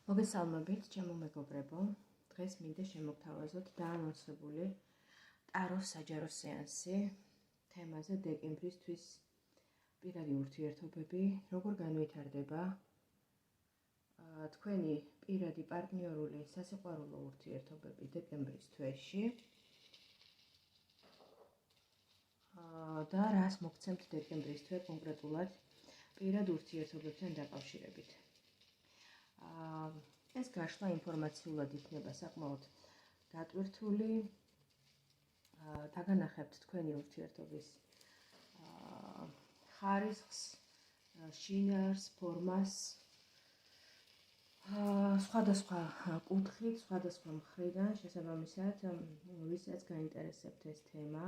მოგესალმებით, ჩემო მეგობრებო. დღეს მინდა შემოგთავაზოთ დაანონსებული ტაროს საჯარო სეანსი თემაზე დეკემბრის თვის პირადი ურთიერთობები, როგორ განვითარდება თქვენი პირადი პარტნიორული სასიყვარულო ურთიერთობები დეკემბრის თვეში და რას მოგცემთ დეკემბრის თვე კონკრეტულად პირად ურთიერთობებთან დაკავშირებით. ეს გაშლა ინფორმაციულად იქნება საკმაოდ დატვირთული. დაგანახებთ თქვენი ურთიერთობის ხარისხს, შინაარს, ფორმას, სხვადასხვა კუთხით, სხვადასხვა მხრიდან, შესაბამისად, ვისაც გაინტერესებთ ეს თემა,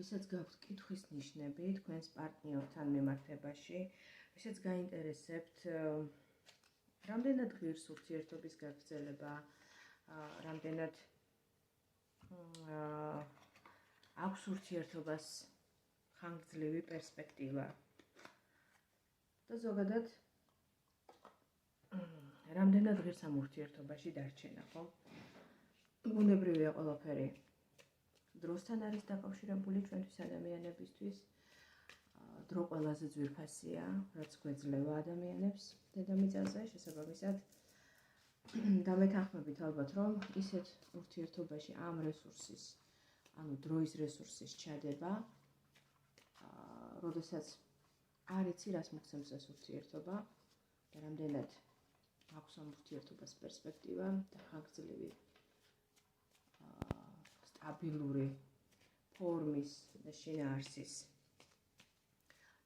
ვისაც გაქვთ კითხვის ნიშნები თქვენს პარტნიორთან მიმართებაში, ვისაც გაინტერესებთ რამდენად ღირს ურთიერთობის გაგრძელება, რამდენად აქვს ურთიერთობას ხანგრძლივი პერსპექტივა და ზოგადად რამდენად ღირს ამ ურთიერთობაში დარჩენა, ხო? ბუნებრივია ყველაფერი დროსთან არის დაკავშირებული ჩვენთვის ადამიანებისთვის. დრო ყველაზე ძვირფასია, რაც გვეძლევა ადამიანებს დედამიწაზე, შესაბამისად დამეთანხმებით ალბათ, რომ ისეთ ურთიერთობაში ამ რესურსის, ანუ დროის რესურსის ჩადება, როდესაც არ იცი, რას მოგცემს ეს ურთიერთობა და რამდენად აქვს ამ ურთიერთობას პერსპექტივა და ხანგრძლივი სტაბილური ფორმის და შინაარსის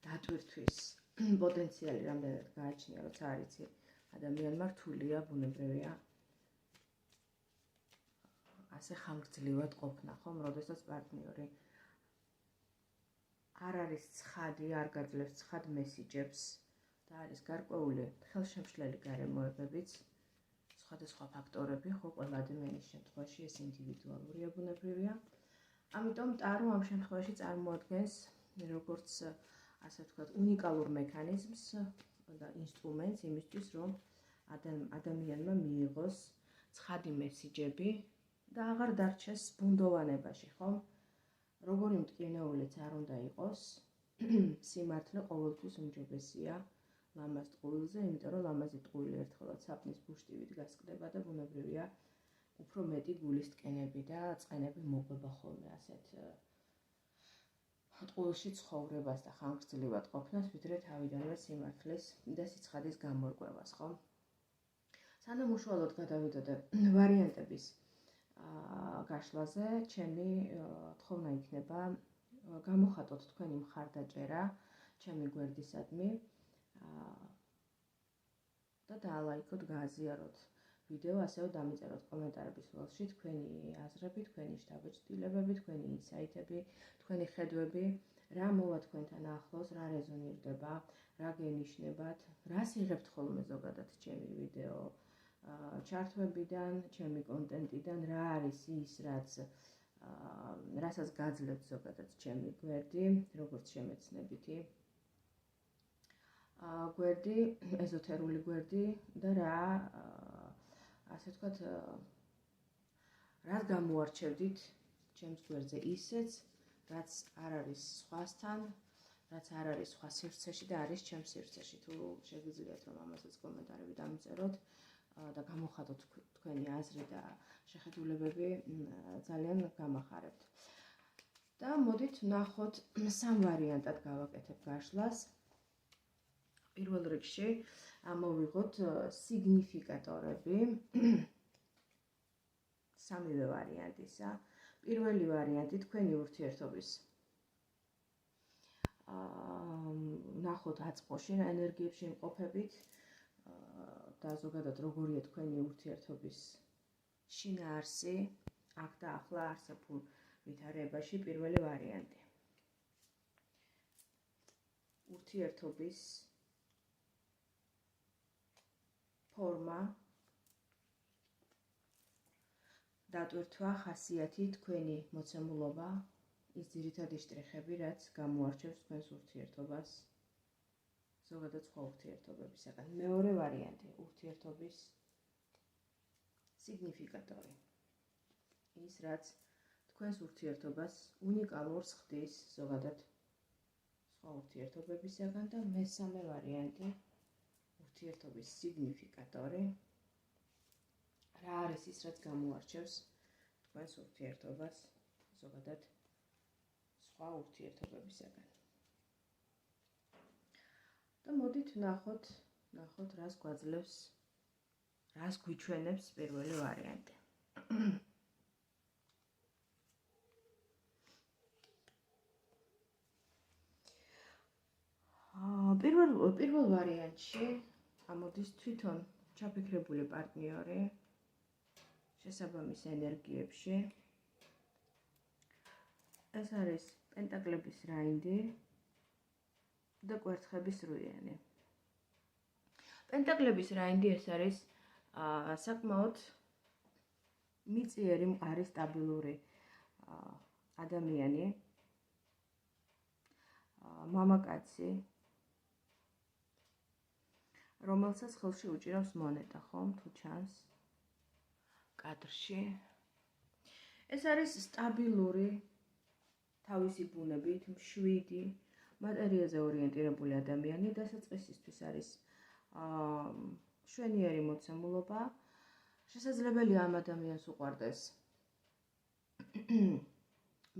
დატვირთვის პოტენციალი რამდენად გააჩნია, როცა არ იცი, ადამიანმა რთულია, ბუნებრივია ასე ხანგრძლივად ყოფნა, ხომ, როდესაც პარტნიორი არ არის ცხადი, არ გაძლევს ცხად მესიჯებს და არის გარკვეული ხელშემშლელი გარემოებებიც, სხვადასხვა ფაქტორები, ხო, ყველა ადამიანის შემთხვევაში ეს ინდივიდუალურია, ბუნებრივია. ამიტომ ტარო ამ შემთხვევაში წარმოადგენს როგორც ასე ვთქვათ, უნიკალურ მექანიზმს და ინსტრუმენტს იმისთვის, რომ ადამიანმა მიიღოს ცხადი მესიჯები და აღარ დარჩეს ბუნდოვანებაში, ხო? როგორი მტკივნეულიც არ უნდა იყოს, სიმართლე ყოველთვის უმჯობესია ლამაზ ტყუილზე, იმიტომ რომ ლამაზი ტყუილი ერთხელაც საფნის ბუშტივით გასკდება და ბუნებრივია უფრო მეტი გულის ტკენები და წყენები მოყვება ხოლმე ასეთ ტყუილში ცხოვრებას და ხანგრძლივად ყოფნას, ვიდრე თავიდანვე სიმართლის და სიცხადის გამორკვევას, ხო? სანამ უშუალოდ გადავიდოდე ვარიანტების გაშლაზე, ჩემი თხოვნა იქნება გამოხატოთ თქვენი მხარდაჭერა ჩემი გვერდისადმი და დაალაიქოთ, გააზიაროთ ვიდეო, ასევე დამიწეროთ კომენტარების ველში თქვენი აზრები, თქვენი შთაბეჭდილებები, თქვენი ინსაიტები, თქვენი ხედვები, რა მოვა თქვენთან ახლოს, რა რეზონირდება, რა გენიშნებათ, რას იღებთ ხოლმე ზოგადად ჩემი ვიდეო ჩართვებიდან, ჩემი კონტენტიდან, რა არის ის, რასაც გაძლევთ ზოგადად ჩემი გვერდი, როგორც შემეცნებითი გვერდი, ეზოთერული გვერდი და რა ასე ვთქვათ, რას გამოარჩევდით ჩემს გვერდზე ისეც, რაც არ არის სხვასთან, რაც არ არის სხვა სივრცეში და არის ჩემს სივრცეში. თუ შეგიძლიათ, რომ ამასაც კომენტარები დამიწეროთ და გამოხატოთ თქვენი აზრი და შეხედულებები, ძალიან გამახარებთ. და მოდით ვნახოთ სამ ვარიანტად გავაკეთებ გაშლას. პირველ რიგში ამოვიღოთ სიგნიფიკატორები სამივე ვარიანტისა. პირველი ვარიანტი თქვენი ურთიერთობის ვნახოთ აწყოში რა ენერგიებში იმყოფებით და ზოგადად როგორია თქვენი ურთიერთობის შინაარსი აქ და ახლა არსებულ ვითარებაში. პირველი ვარიანტი. ურთიერთობის ფორმა, დატვირთვა, ხასიათი, თქვენი მოცემულობა, ის ძირითადი შტრიხები, რაც გამოარჩევს თქვენს ურთიერთობას ზოგადად სხვა ურთიერთობებისაგან. მეორე ვარიანტი, ურთიერთობის სიგნიფიკატორი. ის, რაც თქვენს ურთიერთობას უნიკალურს ხდის ზოგადად სხვა ურთიერთობებისაგან და მესამე ვარიანტი ურთიერთობის სიგნიფიკატორი. რა არის ის, რაც გამოარჩევს თქვენს ურთიერთობას ზოგადად სხვა ურთიერთობებისაგან. და მოდით ვნახოთ, რას გვაძლევს, რას გვიჩვენებს პირველი ვარიანტი. პირველ ვარიანტში ამოდის თვითონ ჩაფიქრებული პარტნიორი შესაბამის ენერგიებში. ეს არის პენტაკლების რაინდი და კვერცხების რუიანი. პენტაკლების რაინდი ეს არის საკმაოდ მიწიერი, მყარი, სტაბილური ადამიანი, მამაკაცი, რომელსაც ხელში უჭირავს მონეტა, ხომ, თუ ჩანს კადრში. ეს არის სტაბილური, თავისი ბუნებით, მშვიდი, მატერიაზე ორიენტირებული ადამიანი, დასაწყისისთვის არის მშვენიერი მოცემულობა. შესაძლებელია ამ ადამიანს უყვარდეს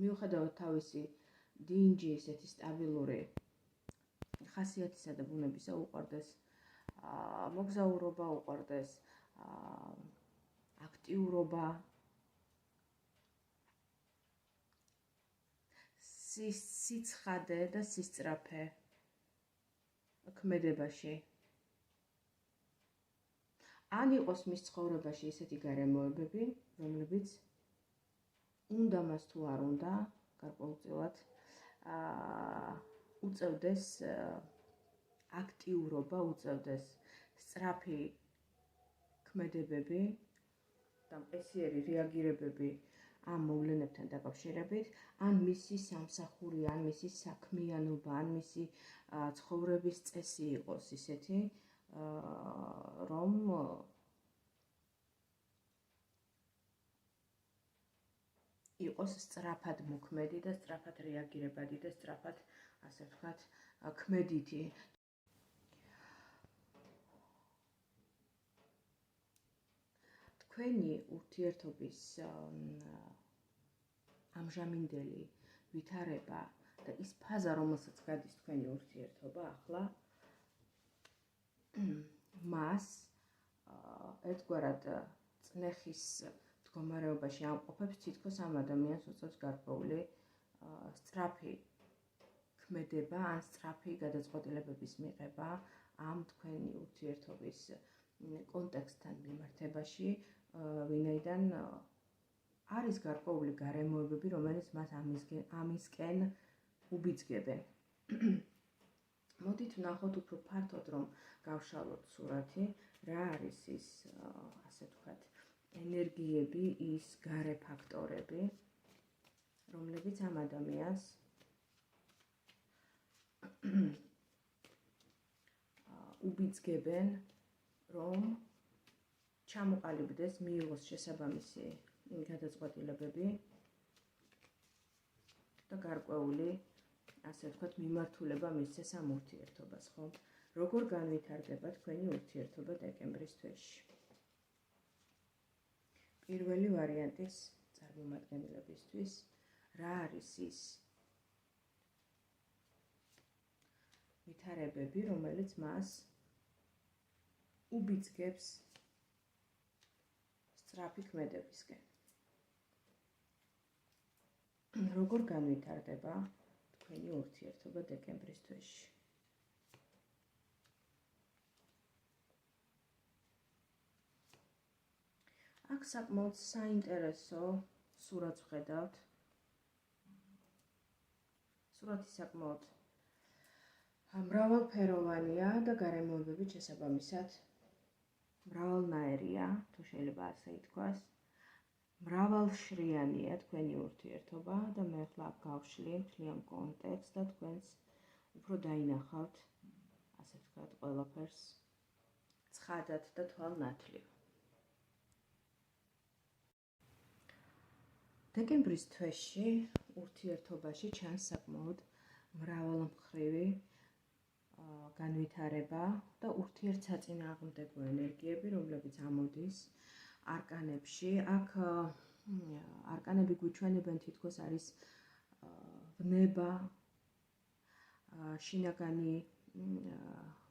მიუხედავად თავისი დინჯი, ესეთი სტაბილური ხასიათისა და ბუნებისა, უყვარდეს მოგზაურობა, უყვარდეს აქტიურობა, სიცხადე და სისწრაფე ქმედებაში. ან იყოს მის ცხოვრებაში ესეთი გარემოებები, რომლებიც უნდა მას თუ არ უნდა გარკვეულწილად უწევდეს აქტიურობა, უწევდეს სწრაფი ქმედებები და მყესიერი რეაგირებები ამ მოვლენებთან დაკავშირებით, ან მისი სამსახური, ან მისი საქმიანობა, ან მისი ცხოვრების წესი იყოს ისეთი, რომ იყოს სწრაფად მოქმედი და სწრაფად რეაგირებადი და სწრაფად, ასე ვთქვათ, ქმედითი. თქვენი ურთიერთობის ამჟამინდელი ვითარება და ის ფაზა, რომელსაც გადის თქვენი ურთიერთობა ახლა, მას ერთგვარად წნეხის მდგომარეობაში ამყოფებს, თითქოს ამ ადამიანს უწევს გარკვეული სწრაფი ქმედება ან სწრაფი გადაწყვეტილებების მიღება ამ თქვენი ურთიერთობის კონტექსტთან მიმართებაში, ვინაიდან არის გარკვეული გარემოებები, რომელიც მას ამისკენ უბიძგებენ. მოდით ვნახოთ უფრო ფართოდ, რომ გავშალოთ სურათი, რა არის ის, ასე ვთქვათ, ენერგიები, ის გარე ფაქტორები, რომლებიც ამ ადამიანს უბიძგებენ, რომ ჩამოყალიბდეს, მიიღოს შესაბამისი გადაწყვეტილებები და გარკვეული, ასე ვთქვათ, მიმართულება მისცეს ამ ურთიერთობას, ხო? როგორ განვითარდება თქვენი ურთიერთობა დეკემბრის თვეში? პირველი ვარიანტის წარმომადგენლებისთვის რა არის ის ვითარებები, რომელიც მას უბიძგებს სწრაფი ქმედებისკენ? როგორ განვითარდება თქვენი ურთიერთობა დეკემბრის თვეში? აქ საკმაოდ საინტერესო სურათს ვხედავთ. სურათი საკმაოდ მრავალფეროვანია და გარემოებებით შესაბამისად მრავალნაირია, თუ შეიძლება ასე ითქვას. მრავალშრიანია თქვენი ურთიერთობა და მე ახლა აქ გავშლი მთლიან კონტექსტს და თქვენს უფრო დაინახავთ, ასე ვთქვათ, ყველაფერს ცხადად და თვალნათლივ. დეკემბრის თვეში ურთიერთობაში ჩანს საკმაოდ მრავალმხრივი განვითარება და ურთიერთსაწინააღმდეგო ენერგიები, რომლებიც ამოდის არკანებში. აქ არკანები გვიჩვენებენ თითქოს არის ვნება, შინაგანი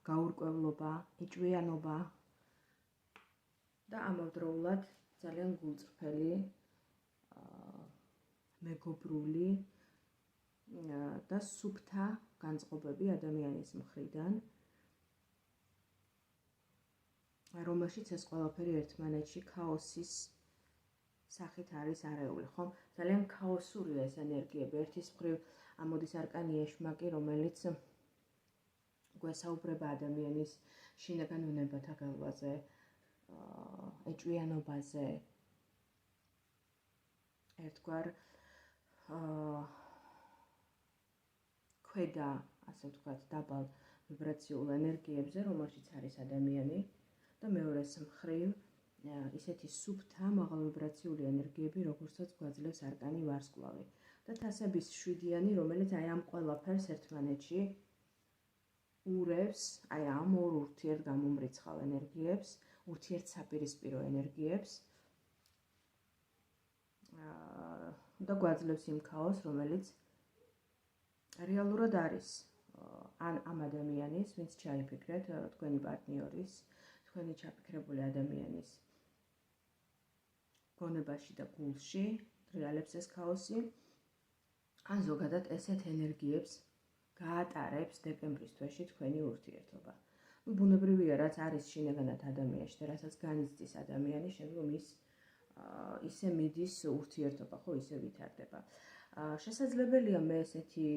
გაურკვევლობა, ეჭვიანობა და ამავდროულად ძალიან გულწრფელი, მეგობრული და სუფთა განწყობები ადამიანის მხრიდან, რომელშიც ეს ყველაფერი ერთმანეთში ქაოსის სახით არის არეული, ხომ? ძალიან ქაოსურია ეს ენერგიები. ერთის მხრივ ამოდის არკანი ეშმაკი, რომელიც გვესაუბრება ადამიანის შინაგან ვნებათა გავლაზე, ეჭვიანობაზე, ერთგვარ ქვედა, ასე ვთქვათ, დაბალ ვიბრაციულ ენერგიებზე, რომელშიც არის ადამიანი და მეორეს მხრივ ისეთი სუფთა, მაღალვიბრაციული ენერგიები, როგორცაც გვაძლევს არკანი ვარსკვლავი. და თასების 7-იანი, რომელიც აი ამ ყველაფერს ერთმანეთში ურევს, აი ამ ორ ურთიერთგამომრიცხავ ენერგიებს, ურთიერთსაპირისპირო ენერგიებს და გვაძლევს იმ ქაოსს, რომელიც რეალურად არის ან ამ ადამიანის, ვინც ჩაიფიქრეთ, თქვენი პარტნიორის, თქვენი ჩაფიქრებული ადამიანის გონებაში და გულში რეალებს ეს ქაოსი, ან ზოგადად ესეთ ენერგიებს გაატარებს დეკემბრის თვეში თქვენი ურთიერთობა. ბუნებრივია, რაც არის შინაგანად ადამიანში და რასაც განიცდის ადამიანი, შემდგომ ის ისე მიდის ურთიერთობა, ხო, ისე ვითარდება. შესაძლებელია მე ესეთი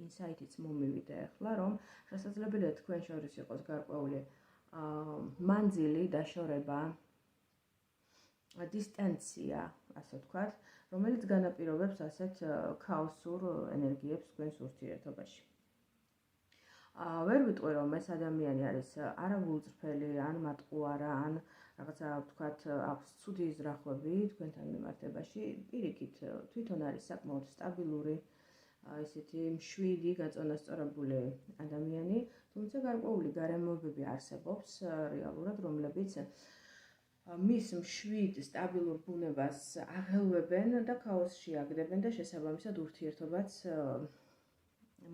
ინსაიტიც მომივიდა ახლა, რომ შესაძლებელია თქვენ შორის იყოს გარკვეული მანძილი, დაშორება, დისტანცია, ასე ვთქვათ, რომელიც განაპირობებს ასეთ ქაოსურ ენერგიებს თქვენს ურთიერთობაში. ვერ ვიტყვი, რომ ეს ადამიანი არის არა გულწრფელი, ან მატყუარა, ან რაღაცა ვთქვათ, აქვს ცუდი იზრახვები თქვენთან მიმართებაში, პირიქით, თვითონ არის საკმაოდ სტაბილური, ესეთი მშვიდი, გაწონასწორებული ადამიანი, თუმცა გარკვეული გარემოებები არსებობს რეალურად, რომლებიც მის მშვიდ, სტაბილურ ბუნებას აღელვებენ და ქაოსში აგდებენ და შესაბამისად ურთიერთობაც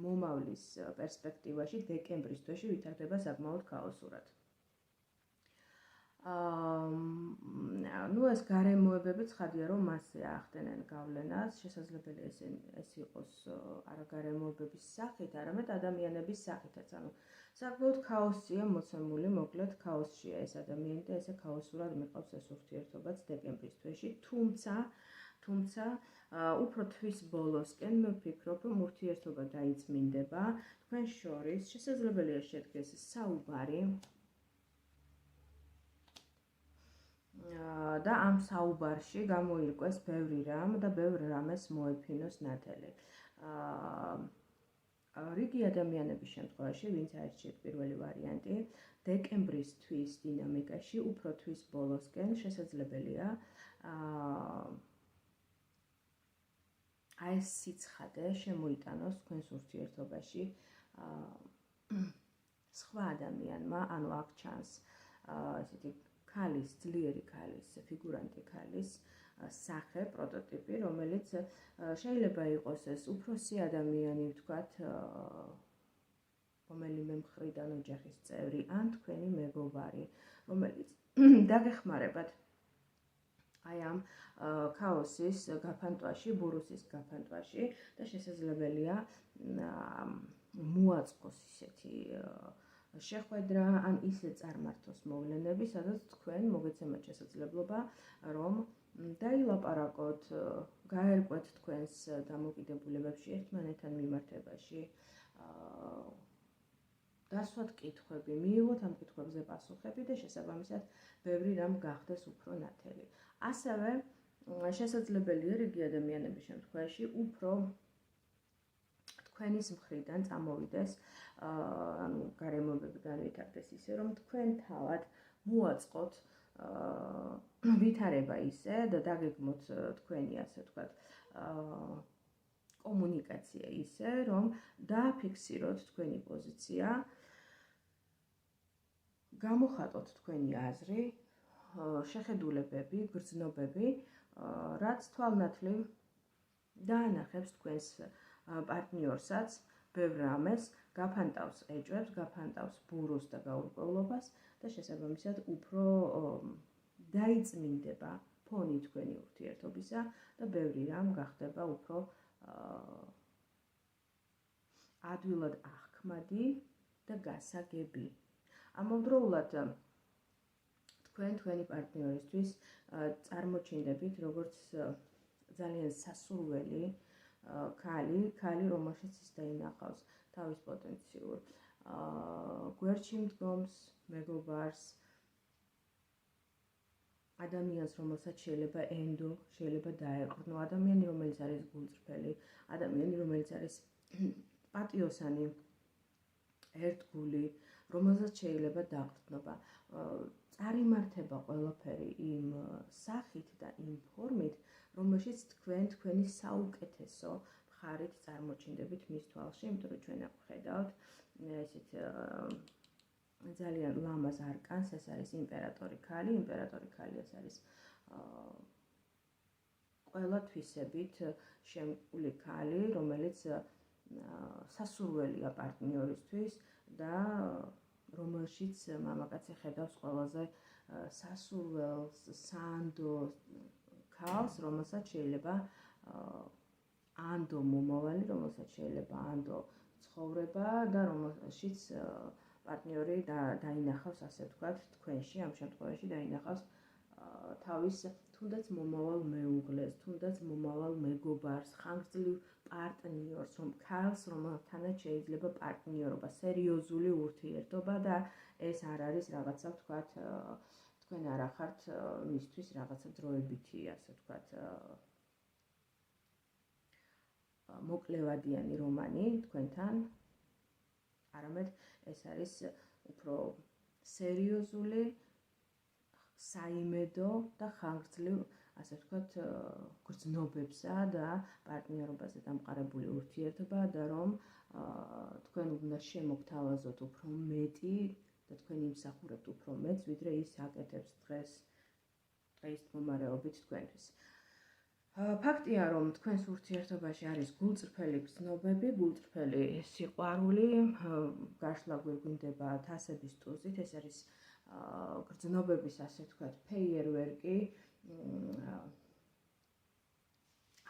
მომავლის პერსპექტივაში დეკემბრის თვეში ვითარდება საკმაოდ ქაოსურად. ეს გარემოებები ცხადია, რომ მასზე ახდენენ გავლენას, შესაძლებელია ეს იყოს არა გარემოებების სახით, არამედ ადამიანების სახითაც, ანუ საკმაოდ ქაოსია მოცემული, მოკლედ ქაოსშია ეს ადამიანი და ესე ქაოსურად მიყვავს ეს ურთიერთობაც დეკემბრის თვეში, თუმცა უფრო თვის ბოლოსკენ მე ვფიქრობ, რომ ურთიერთობა დაიწმინდება, თქვენ შორის შესაძლებელია შედგეს საუბარი და ამ საუბარში გამოირკვეს ბევრი რამ და ბევრ რამეს მოეფინოს ნათელი. რიგი ადამიანების შემთხვევაში, ვინც აირჩიეთ პირველი ვარიანტი, დეკემბრის თვის დინამიკაში უფრო თვის ბოლოსკენ შესაძლებელია ეს სიცხადე შემოიტანოს თქვენს ურთიერთობაში სხვა ადამიანმა, ანუ აქ ჩანს ესეთი ქალის, ძლიერი ქალის, ფიგურანტი ქალის სახე, პროტოტიპი, რომელიც შეიძლება იყოს ეს უფროსი ადამიანი, ვთქვათ, რომელიმე მხრიდან ოჯახის წევრი, ან თქვენი მეგობარი, რომელიც დაგეხმარებათ აი ამ ქაოსის გაფანტვაში, ბურუსის გაფანტვაში და შესაძლებელია მოაწყოს ისეთი შეხვედრა, ან ისე წარმართოს მოვლენები, სადაც თქვენ მოგეცემათ შესაძლებლობა, რომ დაილაპარაკოთ, გაერკვეთ თქვენს დამოკიდებულებებში ერთმანეთთან მიმართებაში, დასვათ კითხვები, მიიღოთ ამ კითხვებზე პასუხები და შესაბამისად ბევრი რამ გახდეს უფრო ნათელი. ასევე შესაძლებელია რიგი ადამიანების შემთხვევაში უფრო თქვენის მხრიდან წამოვიდეს, ანუ გარემოებები განვითარდეს ისე, რომ თქვენ თავად მოაწყოთ ვითარება ისე და დაგეგმოთ თქვენი ასე ვთქვათ კომუნიკაცია ისე, რომ დააფიქსიროთ თქვენი პოზიცია, გამოხატოთ თქვენი აზრი, შეხედულებები, გრძნობები, რაც თვალნათლივ დაანახებს თქვენს პარტნიორსაც, ბევრ რამეს, გაფანტავს ეჭვებს, გაფანტავს ბუროს და გაურკვევლობას და შესაბამისად უფრო დაიწმინდება ფონი თქვენი ურთიერთობისა და ბევრი რამ გახდება უფრო ადვილად აღქმადი და გასაგები. ამავდროულად თქვენი პარტნიორისთვის წარმოჩინდებით როგორც ძალიან სასურველი ქალი, რომელშიც ის დაინახავს თავის პოტენციურ გვერდში მდგომს, მეგობარს, ადამიანს, რომელსაც შეიძლება ენდო, შეიძლება დაეყრდნო, ადამიანი, რომელიც არის გულწრფელი, ადამიანი, რომელიც არის პატიოსანი, ერთგული, რომელსაც შეიძლება დაყრდნობა. წარიმართება ყველაფერი იმ სახით და იმ ფორმით, რომელშიც თქვენი საუკეთესო მხარით წარმოჩინდებით მის თვალში, იმიტომ რომ ჩვენ ვხედავთ ესეთ ძალიან ლამაზ არკანს, ეს არის იმპერატორი ქალი, ეს არის ყველა თვისებით შემკული ქალი, რომელიც სასურველია პარტნიორისთვის და რომელშიც მამაკაცი ხედავს ყველაზე სასურველს, სანდოს ქალს, რომელსაც შეიძლება ანდო მომავალი, რომელსაც შეიძლება ანდო ცხოვრება და რომელშიც პარტნიორი დაინახავს, ასე ვთქვათ, თქვენში, ამ შემთხვევაში დაინახავს თავის თუნდაც მომავალ მეუღლეს, თუნდაც მომავალ მეგობარს, ხანგრძლივ პარტნიორს, ქალს, რომელთანაც შეიძლება პარტნიორობა, სერიოზული ურთიერთობა და ეს არ არის რაღაცა, ვთქვათ, თქვენ არ ახართ მისთვის რაღაცა დროებითი, ასე ვთქვათ, მოკლევადიანი რომანი თქვენთან, არამედ ეს არის უფრო სერიოზული, საიმედო და ხანგრძლივ, ასე ვთქვათ, გრძნობებსა და პარტნიორობაზე დამყარებული ურთიერთობა და რომ თქვენ უნდა შემოგთავაზოთ უფრო მეტი და თქვენ იმსახურებთ უფრო მეტს, ვიდრე ის აკეთებს დღის მდგომარეობით თქვენთვის. ფაქტია, რომ თქვენს ურთიერთობაში არის გულწრფელი გრძნობები, გულწრფელი სიყვარული, გაშლა გვირგვინდება თასების ტუზით, ეს არის გრძნობების, ასე ვთქვათ, ფეიერვერკი,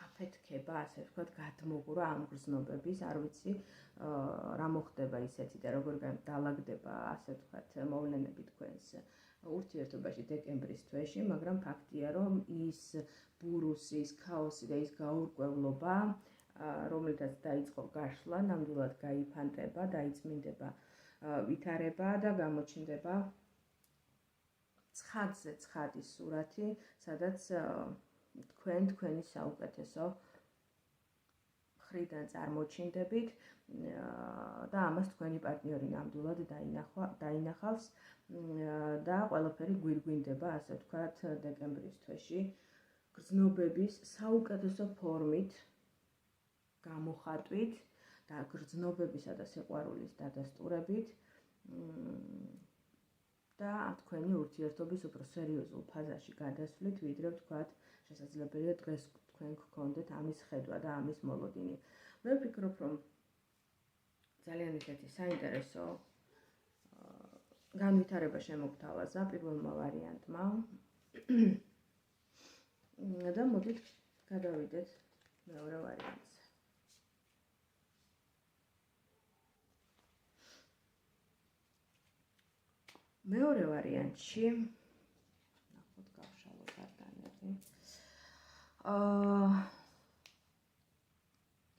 აფეთქება, ასე ვთქვათ, გადმოღურა ამ გრძნობების, არ ვიცი, რა მოხდება ისეთი და როგორ დაალაგდება, ასე ვთქვათ, მოვლენები თქვენს ურთიერთობაში დეკემბრის თვეში, მაგრამ ფაქტია, რომ ის ბურუსი, ის ქაოსი და ის გაურკვევლობა, რომელთაც დაიწყო გაშლა, ნამდვილად გაიფანტება, დაიწმინდება, ვითარება და გამოჩნდება ცხადზე ცხადის სურათი, სადაც თქვენი საუკეთესო მხრიდან წარმოჩინდებით და ამას თქვენი პარტნიორი ნამდვილად დაინახავს და ყველაფერი გვირგვინდება, ასე ვთქვათ, დეკემბრის თვეში გრძნობების საუკეთესო ფორმით გამოხატვით და გრძნობებისა და სიყვარულის დადასტურებით და თქვენი ურთიერთობის უფრო სერიოზულ ფაზაში გადასვლით, ვიდრე ვთქვათ, შესაძლებელია დღეს თქვენ გქონდეთ ამის ხედვა და ამის მოლოდინი. მე ვფიქრობ, რომ ძალიან ისეთი საინტერესო განვითარება შემოგთავაზა პირველმა ვარიანტმა და მოდით გადავიდეთ მეორე ვარიანტზე. მეორე ვარიანტში ნახოთ გავშალოთ არკანები.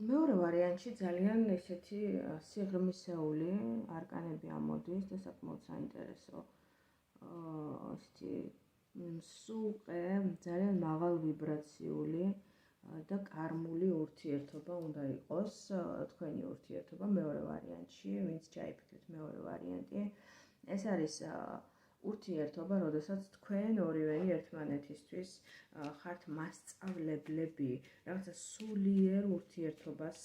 მეორე ვარიანტში ძალიან ესეთი სიღრმისეული არკანები ამოდის და საკმაოდ საინტერესო ესეთი მსუყე, ძალიან მაღალ ვიბრაციული და კარმული ურთიერთობა უნდა იყოს თქვენი ურთიერთობა მეორე ვარიანტში, ვინც ჩაიფიქრეთ მეორე ვარიანტი. ეს არის ურთიერთობა, როდესაც თქვენ ორივენი ერთმანეთისთვის ხართ მასწავლებლები, რაღაცა სულიერ ურთიერთობას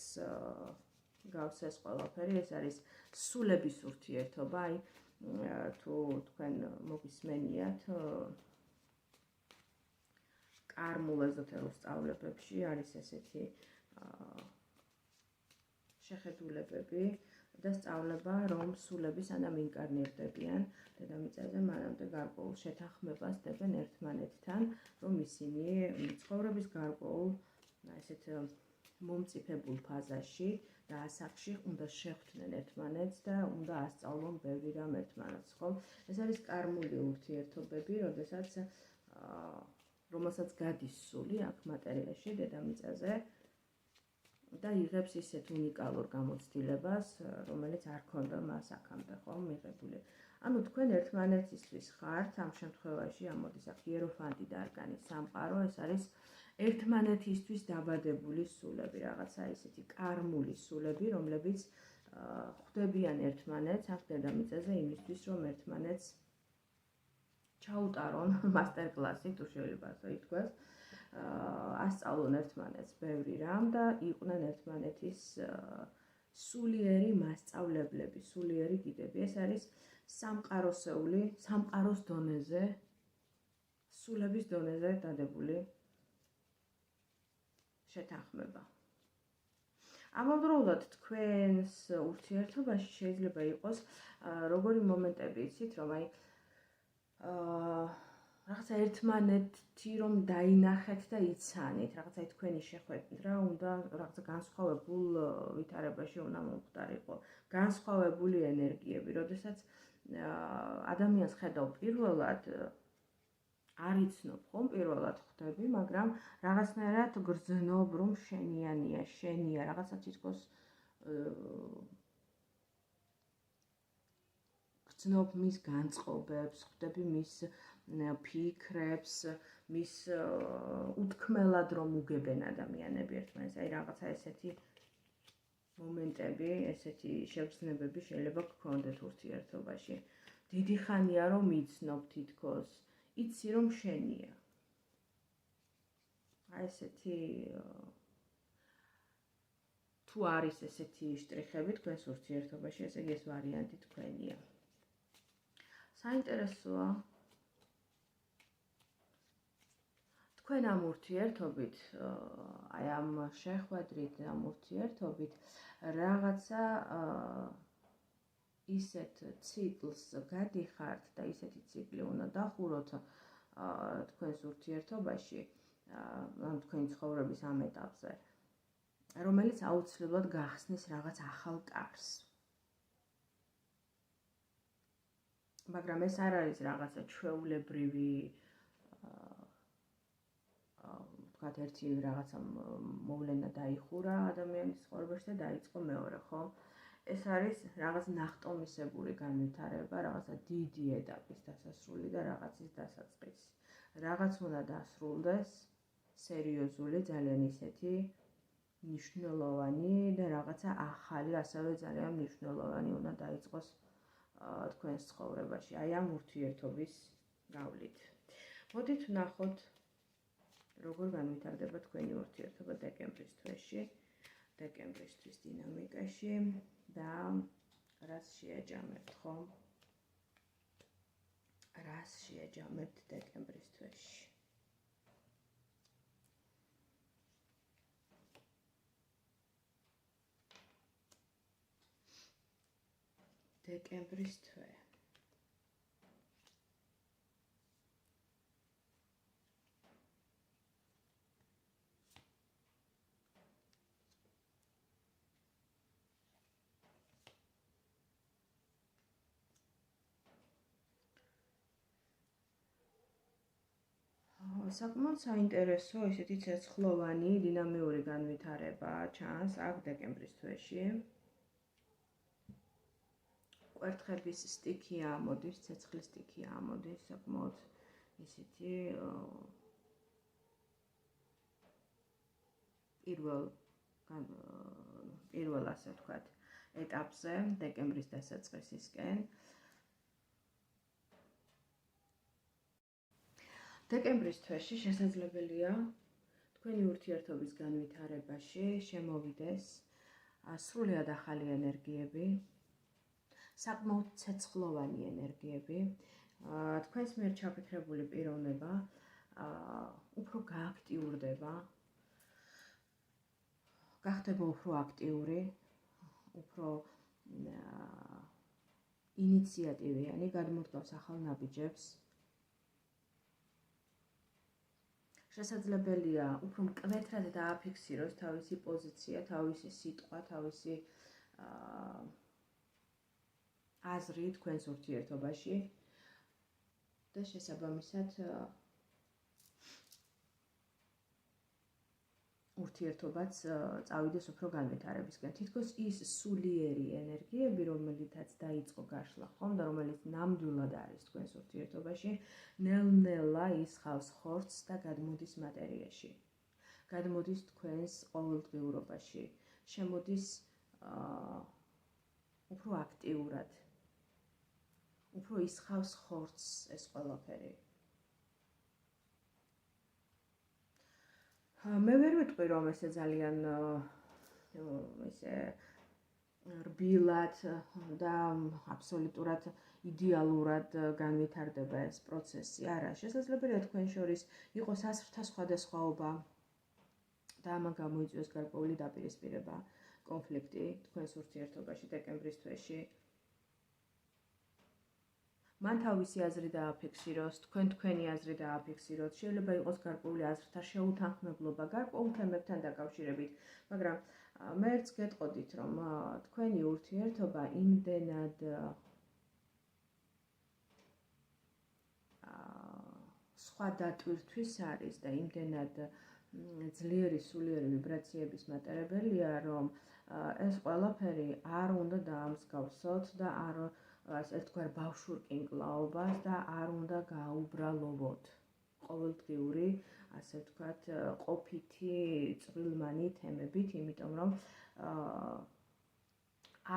გავს ეს ყველაფერი, ეს არის სულების ურთიერთობა, აი თუ თქვენ მოგისმენიათ კარმულ ეზოთერულ სწავლებებში არის ესეთი შეხედულებები და სწავლება, რომ სულები სანამ ინკარნირდებიან დედამიწაზე, მანამდე გარკვეულ შეთანხმებას დებენ ერთმანეთთან, რომ ისინი ცხოვრების გარკვეულ ესეთ მომწიფებულ ფაზაში და ასაკში უნდა შეხვდნენ ერთმანეთს და უნდა ასწავლონ ბევრი რამ ერთმანეთს, ხო? ეს არის კარმული ურთიერთობები, რომელსაც გადის სული აქ მატერიაში, დედამიწაზე და იღებს ისეთ უნიკალურ გამოცდილებას, რომელიც არ ქონდა მას აქამდე, ხო, მიღებული. ანუ თქვენ ერთმანეთისთვის ხართ, ამ შემთხვევაში ამოდის აქ იეროფანტი და არკანის სამყარო, ეს არის ერთმანეთისთვის დაბადებული სულები, რაღაცა ისეთი კარმული სულები, რომლებიც ხვდებიან ერთმანეთს აქ დედამიწაზე იმისთვის, რომ ერთმანეთს ჩაუტარონ მასტერკლასი, თუ შეიძლება ასე ითქვას. ასწავლონ ერთმანეთს ბევრი რამ და იყვნენ ერთმანეთის სულიერი მასწავლებლები, სულიერი გიდები. ეს არის სამყაროსეული, სამყაროს დონეზე, სულების დონეზე დადებული შეთანხმება. ამავდროულად თქვენს ურთიერთობაში შეიძლება იყოს როგორი მომენტები იცით, რომ აი რაღაცა ერთმანეთი რომ დაინახეთ და იცანით, რაღაცა თქვენი შეხვედრა უნდა რაღაცა განსხვავებულ ვითარებაში უნდა მომხდარიყო, განსხვავებული ენერგიები, როდესაც ადამიანს ხედავ პირველად არ იცნობ ხომ პირველად ხვდები, მაგრამ რაღაცნაირად გრძნობ რომ შენია, რაღაცა თითქოს გრძნობ მის განწყობებს, ხვდები მის ფიქრებს, მის უთქმელად რომ უგებენ ადამიანები ერთმანეთს, აი რაღაცა ესეთი მომენტები, ესეთი შეგრძნებები შეიძლება გქონდეთ ურთიერთობაში. დიდი ხანია რომ იცნობ თითქოს, იცი რომ შენია. აი ესეთი თუ არის ესეთი შტრიხები თქვენს ურთიერთობაში, ესე იგი ეს ვარიანტი თქვენია. საინტერესოა თქვენ ამ ურთიერთობით, აი ამ შეხვედრით, ამ ურთიერთობით რაღაცა ისეთ ციკლს გადიხართ და ისეთი ციკლი უნდა დახუროთ თქვენს ურთიერთობაში, ან თქვენი ცხოვრების ამ ეტაპზე, რომელიც აუცილებლად გახსნის რაღაც ახალ კარს. მაგრამ ეს არ არის რაღაცა ჩვეულებრივი ვთქვათ, ერთი რაღაცა მოვლენა დაიხურა ადამიანის ცხოვრებაში და დაიწყო მეორე, ხო? ეს არის რაღაც ნახტომისებური განვითარება, რაღაცა დიდი ეტაპის დასასრული და რაღაცის დასაწყისი. რაღაც უნდა დასრულდეს, სერიოზული, ძალიან ისეთი მნიშვნელოვანი და რაღაცა ახალი, ასევე ძალიან მნიშვნელოვანი უნდა დაიწყოს თქვენს ცხოვრებაში, აი ამ ურთიერთობის გავლით. მოდით ვნახოთ, როგორ განვითარდება თქვენი ურთიერთობა დეკემბრის თვეში, დეკემბრის თვის დინამიკაში და რას შეაჯამებთ, ხო? რას შეაჯამებთ დეკემბრის თვეში? დეკემბრის თვე. საკმაოდ საინტერესო, ესეთი ცეცხლოვანი, დინამიური განვითარება ჩანს აქ დეკემბრის თვეში. კვერთხების სტიქი ამოდის, ცეცხლის სტიქი ამოდის, საკმაოდ ისეთი პირველ ასე ვთქვათ, ეტაპზე, დეკემბრის დასაწყისისკენ. დეკემბრის თვეში შესაძლებელია თქვენი ურთიერთობის განვითარებაში შემოვიდეს სრულიად ახალი ენერგიები, საკმაოდ ცეცხლოვანი ენერგიები, თქვენს მიერ ჩაფიქრებული პიროვნება უფრო გააქტიურდება, გახდება უფრო აქტიური, უფრო ინიციატივიანი, გადმოდგავს ახალ ნაბიჯებს. შესაძლებელია უფრო მკვეთრად დააფიქსიროს თავისი პოზიცია, თავისი სიტყვა, თავისი აზრი თქვენს ურთიერთობაში და შესაბამისად ურთიერთობაც წავიდეს უფრო განვითარებისკენ. თითქოს ის სულიერი ენერგიები, რომელიცაც დაიწყო გაშლა ხომ და რომელიც ნამდვილად არის თქვენს ურთიერთობაში, ნელ-ნელა ისხავს ხორცს და გადმოდის მატერიაში. გადმოდის თქვენს ყოველდღიურობაში. შემოდის უფრო აქტიურად. უფრო ისხავს ხორცს ეს ყველაფერი. მე ვერ ვიტყვი, რომ ესე ძალიან ესე რბილად და აბსოლუტურად იდეალურად განვითარდება ეს პროცესი. არა, შესაძლებელია თქვენ შორის იყოს აზრთა სხვადასხვაობა და ამან გამოიწვიოს გარკვეული დაპირისპირება, კონფლიქტი თქვენს ურთიერთობაში დეკემბრის თვეში. მან თავისი აზრი დააფიქსიროს, თქვენი აზრი დააფიქსიროთ. შეიძლება იყოს გარკვეული აზრთა შეუთანხმებლობა გარკვეულ თემებთან დაკავშირებით, მაგრამ მე ერთს გეტყოდით, რომ თქვენი ურთიერთობა იმდენად სხვა დატვირთვის არის და იმდენად ძლიერი სულიერი ვიბრაციების მატარებელია, რომ ეს ყველაფერი არ უნდა დაამსგავსოთ და არ ასე თქვა ბავშვურ კინკლაობას და არ უნდა გააუბრალოვოთ ყოველდღიური, ასე ვთქვათ, ყოფითი წვრილმანი თემებით, იმიტომ რომ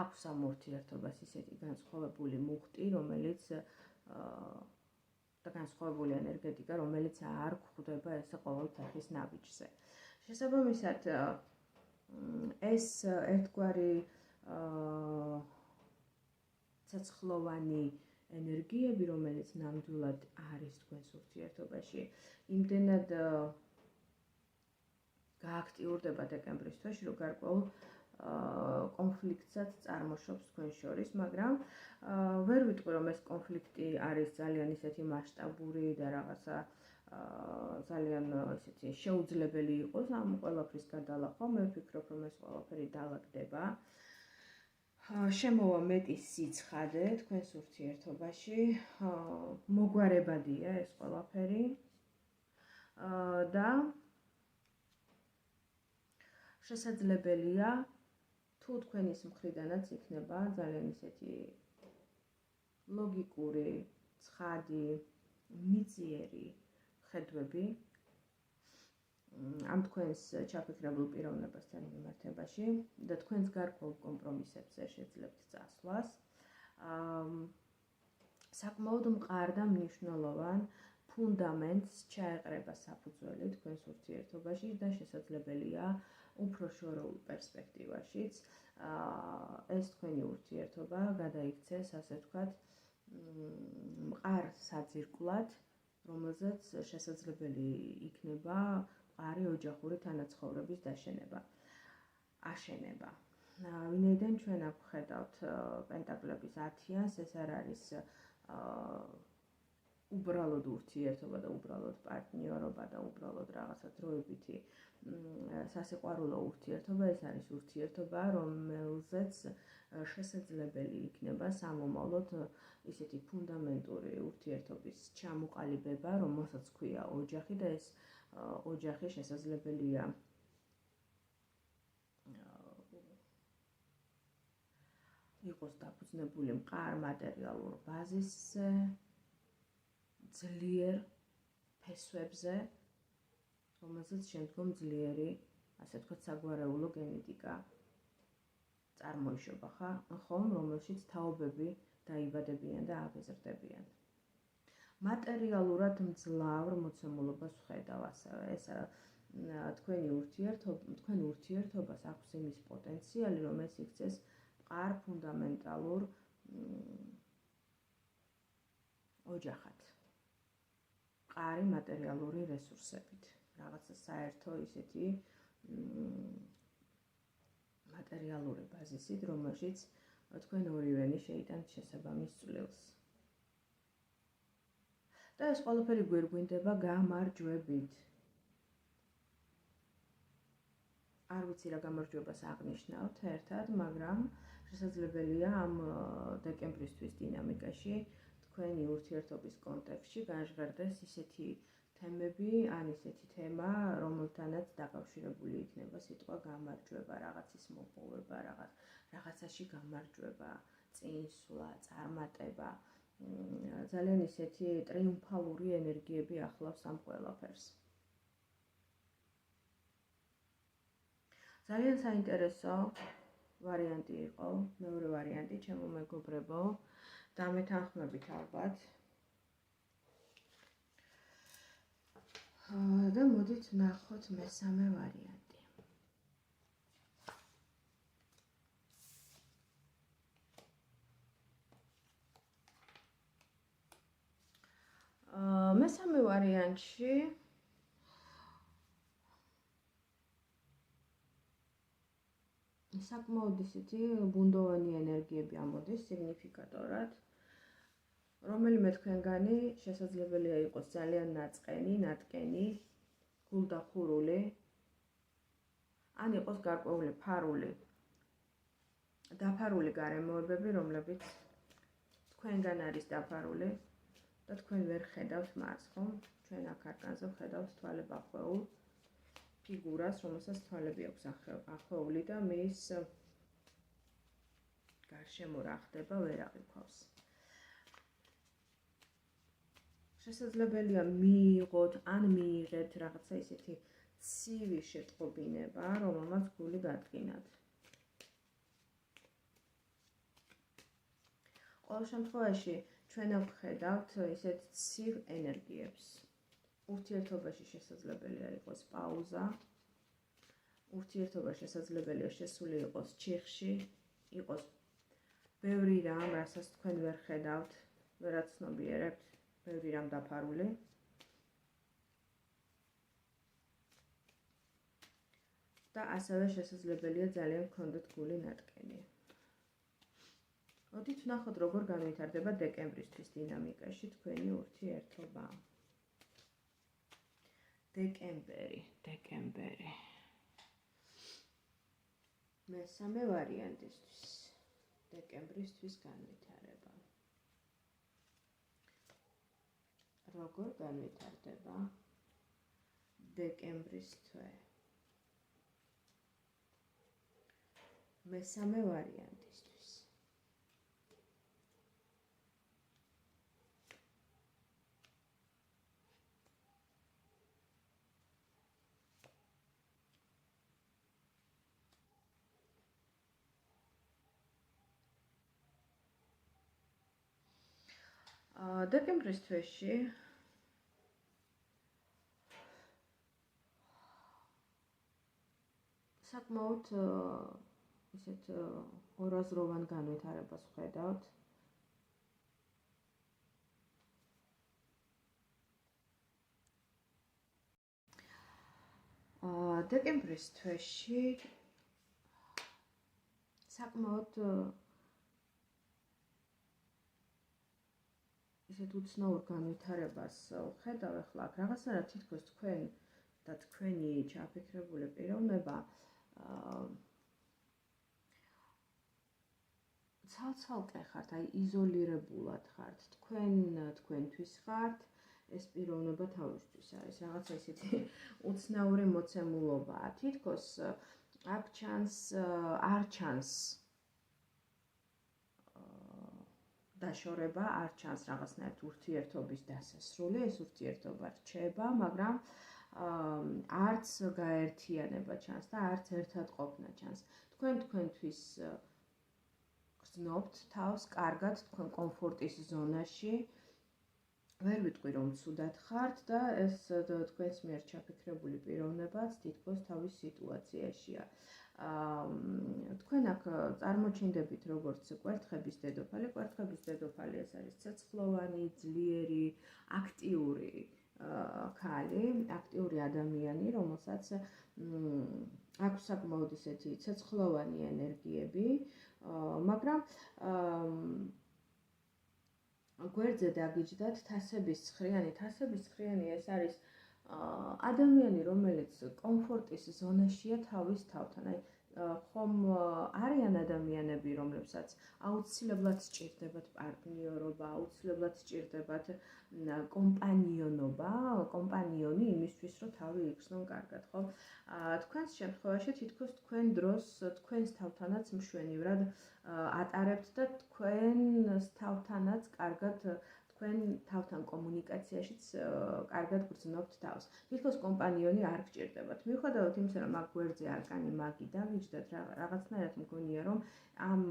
აქვს ამ ურთიერთობას ისეთი განსხვავებული მუხტი, რომელიც და განსხვავებული ენერგეტიკა, რომელიც არ გვხვდება ესე ყოველ ფეხის ნაბიჯზე. შესაბამისად, ეს ერთგვარი ცეცხლოვანი ენერგიები, რომელიც ნამდვილად არის თქვენს ურთიერთობაში, იმდენად გააქტიურდება დეკემბრის თვეში, რომ გარკვეულ კონფლიქტსაც წარმოშობს თქვენ შორის, მაგრამ ვერ ვიტყვი, რომ ეს კონფლიქტი არის ძალიან ისეთი მასშტაბური და რაღაცა ძალიან ისეთი შეუძლებელი იყოს ამ ყველაფრის გადალახვა. მე ვფიქრობ, რომ ეს ყველაფერი დალაგდება. შემოვა მეტი სიცხადე თქვენს ურთიერთობაში, მოგვარებადია ეს ყველაფერი და შესაძლებელია თუ თქვენის მხრიდანაც იქნება ძალიან ისეთი ლოგიკური, ცხადი, მიწიერი ხედვები ამ თქვენს ჩაფიქრებულ პიროვნებასთან მიმართებაში და თქვენს გარკვეულ კომპრომისებზე შეძლებთ წასვლას. საკმაოდ მყარ და მნიშვნელოვან ფუნდამენტს ჩაეყრება საფუძველი თქვენს ურთიერთობაში და შესაძლებელია უფრო შორეულ პერსპექტივაშიც ეს თქვენი ურთიერთობა გადაიქცეს, ასე ვთქვათ, მყარ საძირკვლად, რომელზეც შესაძლებელი იქნება მყარი ოჯახური თანაცხოვრების აშენება. ვინაიდან ჩვენ აქ ვხედავთ პენტაკლების 10-იანს, ეს არ არის უბრალოდ ურთიერთობა და უბრალოდ პარტნიორობა და უბრალოდ რაღაცა დროებითი სასიყვარულო ურთიერთობა, ეს არის ურთიერთობა, რომელზეც შესაძლებელი იქნება სამომავლოდ ისეთი ფუნდამენტური ურთიერთობის ჩამოყალიბება, რომელსაც ქვია ოჯახი და ეს ოჯახი შესაძლებელია იყოს დაფუძნებული მყარ მატერიალურ ბაზისზე, ძლიერ ფესვებზე, რომელზეც შემდგომ ძლიერი, ასე ვთქვათ, საგვარეულო გენეტიკა წარმოიშობა, ხომ, რომელშიც თაობები დაიბადებიან და აღიზრდებიან. მატერიალურად მძლავრ მოცემულობას ვხედავ ასევე. ეს თქვენი ურთიერთობას აქვს იმის პოტენციალი, რომ ეს იქცეს მყარ ფუნდამენტალურ ოჯახად. მყარი მატერიალური რესურსებით, რაღაცა საერთო ისეთი მატერიალური ბაზისით, რომელშიც თქვენ ორივენი შეიტანთ შესაბამის წვლილს. და ეს ყველაფერი გვირგვინდება გამარჯვებით. არ ვიცი რა გამარჯვებას აღნიშნავთ ერთად, მაგრამ შესაძლებელია ამ დეკემბრისთვის დინამიკაში თქვენი ურთიერთობის კონტექსტში გაჟღერდეს ისეთი თემები, ან ისეთი თემა, რომელთანაც დაკავშირებული იქნება სიტყვა გამარჯვება, რაღაცის მოპოვება, რაღაცაში გამარჯვება, წინსვლა, წარმატება. ძალიან ისეთი ტრიუმფალური ენერგიები ახლავს ამ ყველაფერს. ძალიან საინტერესო ვარიანტი იყო, მეორე ვარიანტი, ჩემო მეგობრებო, დამეთანხმებით ალბათ. და მოდით ვნახოთ მესამე ვარიანტი. მესამე ვარიანტში საკმაოდ ისეთი ბუნდოვანი ენერგიები ამოდის სიგნიფიკატორად, რომელიმე თქვენგანი შესაძლებელია იყოს ძალიან ნაწყენი, ნატკენი, გულდახურული, ან იყოს გარკვეული ფარული, დაფარული გარემოებები, რომლებიც თქვენგან არის დაფარული და თქვენ ვერ ხედავთ მას, ხომ? ჩვენ აქ არკანზე ვხედავთ თვალებახვეულ ფიგურას, რომელსაც თვალები აქვს ახვეული და მის გარშემო რა ხდება, ვერ აღიქვავს. შესაძლებელია მიიღოთ ან მიიღეთ რაღაცა ისეთი ცივი შეტყობინება, რომელმაც გული გატკინათ. ყოველ შემთხვევაში ჩვენ ვხედავთ ისეთ ცივ ენერგიებს. ურთიერთობაში შესაძლებელია იყოს პაუზა, ურთიერთობა შესაძლებელია შესული იყოს ჩიხში, იყოს ბევრი რამ, რასაც თქვენ ვერ ხედავთ, ვერაც ცნობიერებთ, ბევრი რამ დაფარული. და ასევე შესაძლებელია ძალიან გქონდეთ გული ნატკენი. მოდით ვნახოთ, როგორ განვითარდება დეკემბრისთვის დინამიკაში თქვენი ურთიერთობა. დეკემბერი. მესამე ვარიანტისთვის. დეკემბრისთვის განვითარება. როგორ განვითარდება დეკემბრის თვე? მესამე ვარიანტისთვის. დეკემბრის თვეში საკმაოდ ისეთ ორაზროვან განვითარებას ვხედავთ. დეკემბრის თვეში საკმაოდ ისეთ უცნაურ განვითარებას ვხედავ ახლა აქ რაღაცა რა თითქოს თქვენ და თქვენი ჩაფიქრებული პიროვნება ცალ-ცალკე ხართ, აი იზოლირებულად ხართ, თქვენთვის ხართ, ეს პიროვნება თავისთვის არის, რაღაცა ისეთი უცნაური მოცემულობაა, თითქოს აქ ჩანს, არ ჩანს დაშორება, არ ჩანს რაღაცნაირად ურთიერთობის დასასრული, ეს ურთიერთობა რჩება, მაგრამ არც გაერთიანება ჩანს და არც ერთად ყოფნა ჩანს. თქვენთვის გრძნობთ თავს კარგად, თქვენ კომფორტის ზონაში, ვერ ვიტყვი რომ ცუდად ხართ და ეს თქვენს მიერ ჩაფიქრებული პიროვნებაც თითქოს თავის სიტუაციაშია. თქვენ აქ წარმოჩინდებით როგორც კვერთხების დედოფალი. კვერთხების დედოფალი ეს არის ცეცხლოვანი, ძლიერი, აქტიური ქალი, აქტიური ადამიანი, რომელსაც აქვს საკმაოდ ისეთი ცეცხლოვანი ენერგიები, მაგრამ გვერდზე დაგიჯდათ თასების ცხრიანი. თასების ცხრიანი ეს არის ადამიანი, რომელიც კომფორტის ზონაშია თავის თავთან. ხომ არიან ადამიანები, რომლებსაც აუცილებლად სჭირდებათ პარტნიორობა, აუცილებლად სჭირდებათ კომპანიონობა, კომპანიონი იმისთვის, რომ თავი იქცნონ კარგად, ხო? თქვენს შემთხვევაში თითქოს თქვენ დროს თქვენს თავთანაც მშვენივრად ატარებთ და თქვენს თავთანაც კარგად თქვენ თავთან კომუნიკაციაშიც კარგად გრძნობთ თავს. თითქოს კომპანიონი არ გჭირდებათ. მიუხედავად იმისა, რომ აქ გვერდზე არკანი მაგი დავიჯდათ, რაღაცნაირად მგონია, რომ ამ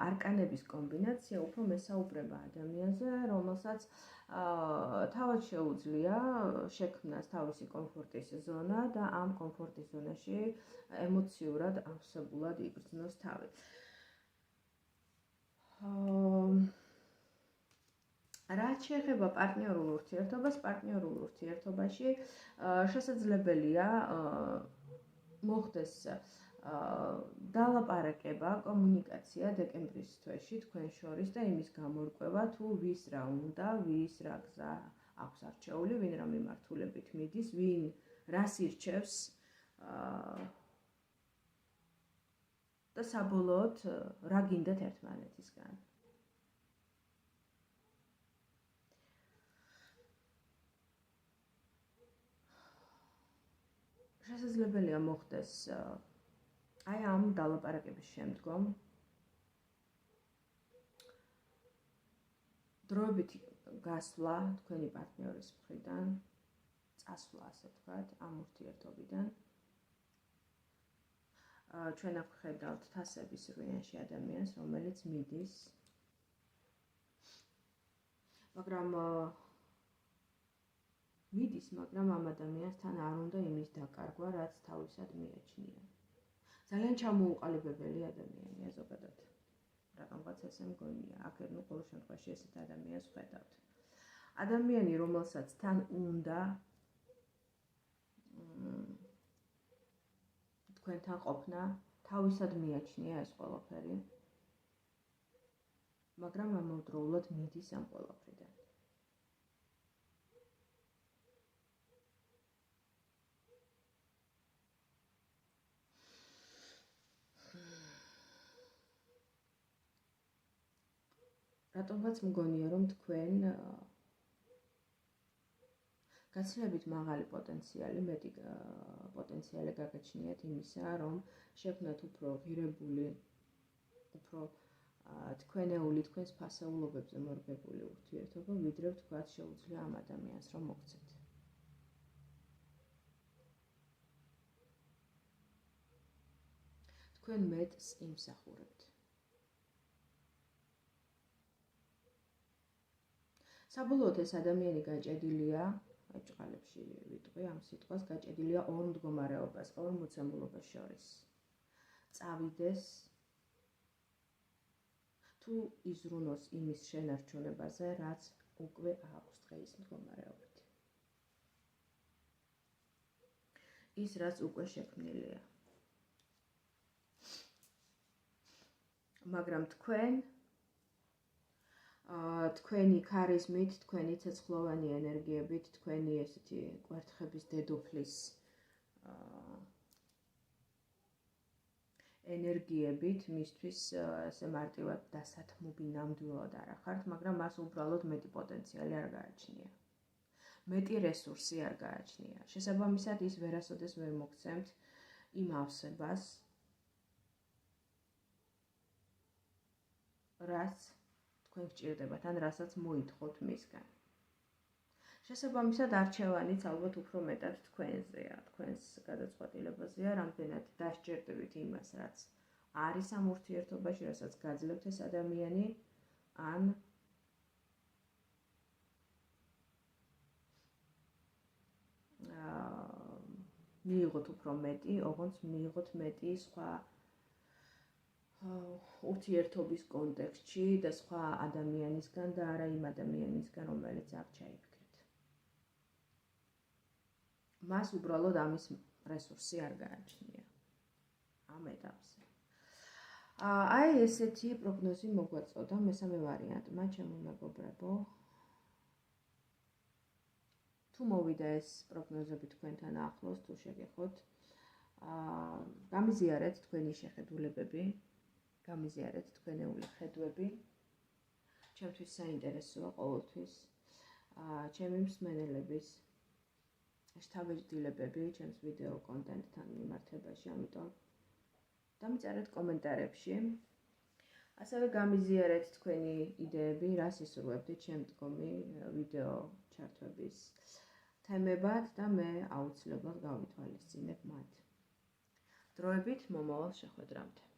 არკანების კომბინაცია უფრო მესაუბრება ადამიანზე, რომელსაც თავად შეუძლია შექმნას თავისი კომფორტის ზონა და ამ კომფორტის ზონაში ემოციურად ავსებულად იგრძნოს თავი. რაც შეეხება პარტნიორულ ურთიერთობას, პარტნიორულ ურთიერთობაში შესაძლებელია მოხდეს დალაპარაკება, კომუნიკაცია დეკემბრის თვეში თქვენ შორის და იმის გამორკვევა, თუ ვის რა უნდა, ვის რა გზა აქვს არჩეული, ვინ რა მიმართულებით მიდის, ვინ რას ირჩევს და საბოლოოდ რა გინდათ ერთმანეთისგან. შესაძლებელია მოხდეს აი ამ დალაპარაკების შემდგომ დროებითი გასვლა თქვენი პარტნიორის მხრიდან, წასვლა, ასე ვთქვათ, ამ ურთიერთობიდან. ჩვენ აქ ვხედავთ თასების რვიანში ადამიანს, რომელიც მიდის, მაგრამ ამ ადამიანს თან არ უნდა იმის დაკარგვა, რაც თავისად მიაჩნია. ძალიან ჩამოუყალიბებელი ადამიანია ზოგადად. რატომღაც ესე მგონია, აქ ყოველ შემთხვევაში ესეთ ადამიანს ვხედავთ. ადამიანი, რომელსაც თან უნდა თქვენთან ყოფნა, თავისად მიაჩნია ეს ყველაფერი, მაგრამ ამავდროულად მიდის ამ ყველაფრიდან. რატომღაც მგონია, რომ თქვენ გაცილებით მაღალი პოტენციალი, მეტი პოტენციალი გაგაჩნიათ იმისა, რომ შექმნათ უფრო ღირებული, უფრო თქვენეული, თქვენს ფასეულობებზე მორგებული ურთიერთობა, ვიდრე ვთქვათ შეუძლია ამ ადამიანს რომ მოგცეთ. თქვენ მეტს იმსახურებთ. საბოლოოდ ეს ადამიანი გაჭედილია, ჭყალებში ვიტყვი ამ სიტყვას, გაჭედილია ორ მდგომარეობას, ორ მოცემულობას შორის. წავიდეს თუ იზრუნოს იმის შენარჩუნებაზე, რაც უკვე აქვს დღეის მდგომარეობით. ის, რაც უკვე შექმნილია. მაგრამ თქვენი ქარიზმით, თქვენი ცეცხლოვანი ენერგიებით, თქვენი ესეთი კვერთხების დედოფლის ენერგიებით მისთვის ესე მარტივად დასათმობი ნამდვილად არ ახართ, მაგრამ მას უბრალოდ მეტი პოტენციალი არ გააჩნია. მეტი რესურსი არ გააჩნია. შესაბამისად ის ვერასოდეს ვერ მოგცემთ იმ ავსებას, რაც თქვენ გჭირდებათ, ან რასაც მოითხოვთ მისგან. შესაბამისად არჩევანიც ალბათ უფრო მეტად თქვენზეა, თქვენს გადაწყვეტილებაზეა, რამდენად დასჯერდებით იმას, რაც არის ამ ურთიერთობაში, რასაც გაძლევთ ეს ადამიანი, ან მიიღოთ უფრო მეტი, ოღონდ მიიღოთ მეტი სხვა ურთიერთობის კონტექსტში და სხვა ადამიანისგან და არა იმ ადამიანისგან, რომელიც აქ ჩაიგდეთ. მას უბრალოდ ამის რესურსი არ გააჩნია ამ ეტაპზე. აი ესეთი პროგნოზი მოგვაწოდა მესამე ვარიანტმა, ჩემო მეგობრებო. თუ მოვიდა ეს პროგნოზები თქვენთან ახლოს, თუ შეგეხოთ, გამიზიარეთ თქვენი შეხედულებები, გამიზიარეთ თქვენეული ხედვები. ჩემთვის საინტერესოა ყოველთვის ჩემი მსმენელების შთაბეჭდილებები ჩემს ვიდეო კონტენტთან მიმართებაში, ამიტომ დამიწერეთ კომენტარებში. ასევე გამიზიარეთ თქვენი იდეები, რას ისურვებდით შემდგომი ვიდეო ჩართვების თემებად და მე აუცილებლად გავითვალისწინებ მათ. დროებით მომავალ შეხვედრამდე.